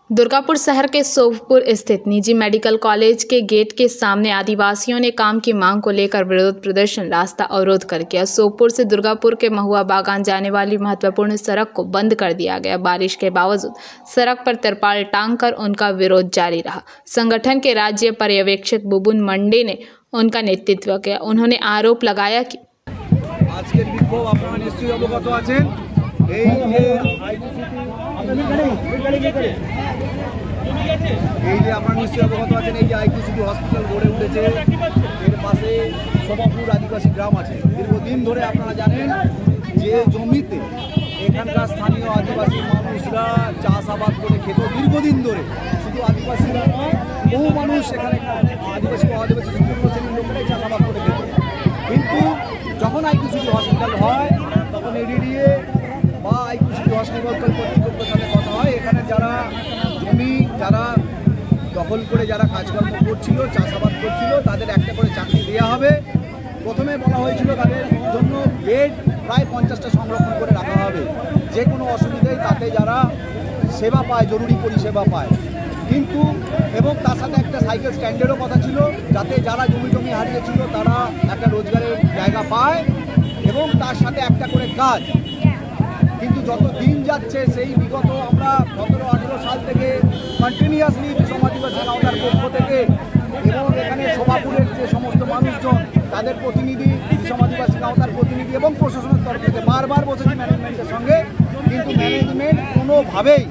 दुर्गापुर शहर के सोफपुर स्थित निजी मेडिकल कॉलेज के गेट के सामने आदिवासियों ने काम की मांग को लेकर विरोध प्रदर्शन रास्ता अवरोध कर किया। सोफपुर से दुर्गापुर के महुआ बागान जाने वाली महत्वपूर्ण सड़क को बंद कर दिया गया। बारिश के बावजूद सड़क पर तिरपाल टांगकर उनका विरोध जारी रहा। संगठन के राज्य पर्यवेक्षक बुबुन मंडे ने उनका नेतृत्व किया। उन्होंने आरोप लगाया कि আপনারা নিশ্চয়ই অবগত আছেন এই যে আইকিউসিটি হসপিটাল গড়ে উঠেছে এর পাশে সোফাপুর আদিবাসী গ্রাম আছে। দীর্ঘদিন ধরে আপনারা জানেন যে জমিতে এখানকার স্থানীয় আদিবাসী মানুষরা চাষাবাদ করে খেত দীর্ঘদিন ধরে। শুধু আদিবাসীরা নয়, বহু মানুষ এখানে আদিবাসী ও আদিবাসী সম্পূর্ণ শ্রেণীর লোকেরাই চাষাবাদ করে খেত। কিন্তু যখন আইকিউসিটি হসপিটাল হয় তখন এডিডিএ বা আইকিউসিটি হসপিটাল কর্তৃপক্ষের সাথে কথা হয়। এখানে যারা জমি যারা দখল করে যারা কাজকর্ম করছিল, চাষাবাদ করছিল, তাদের একটা করে চাকরি দেওয়া হবে। প্রথমে বলা হয়েছিল তাদের জন্য বেড প্রায় 50টা সংরক্ষণ করে রাখা হবে, যে কোনো অসুবিধায় তাতে যারা সেবা পায়, জরুরি পরিষেবা পায়। কিন্তু এবং তার সাথে একটা সাইকেল স্ট্যান্ডেরও কথা ছিল, যাতে যারা জমি হারিয়েছিল তারা একটা রোজগারের জায়গা পায় এবং তার সাথে একটা করে কাজ। কিন্তু যত দিন যাচ্ছে সেই বিগত আমরা 17-18 সাল থেকে কন্টিনিউয়াসলি সমাজবাসী আওতার পক্ষ থেকে এবং এখানে সোফাপুরের যে সমস্ত মানুষজন তাদের প্রতিনিধি, সমাজবাসী আওতার প্রতিনিধি এবং প্রশাসনের তরফ থেকে বারবার বসেছি ম্যানেজমেন্টের সঙ্গে। কিন্তু ম্যানেজমেন্ট কোনোভাবেই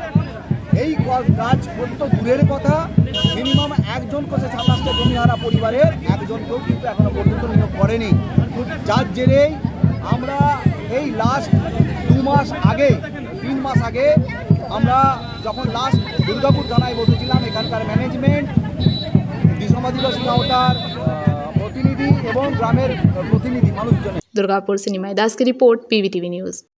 এই কাজ করতে দূরের কথা, মিনিমাম একজন কোষে 27টা জমিহারা পরিবারের একজনকেও কিন্তু এখনো পর্যন্ত নিয়োগ করেনি। যার জেরেই আমরা এই লাস্ট 2 মাস আগে 3 মাস আগে আমরা যখন লাস্ট দুর্গাপুর থানায় বসেছিলাম, এখানকার ম্যানেজমেন্ট, সমাজবাসী আওতার প্রতিনিধি এবং গ্রামের প্রতিনিধি মানুষজন। दुर्गापुर से निमाई दास की रिपोर्ट, PVTV न्यूज़।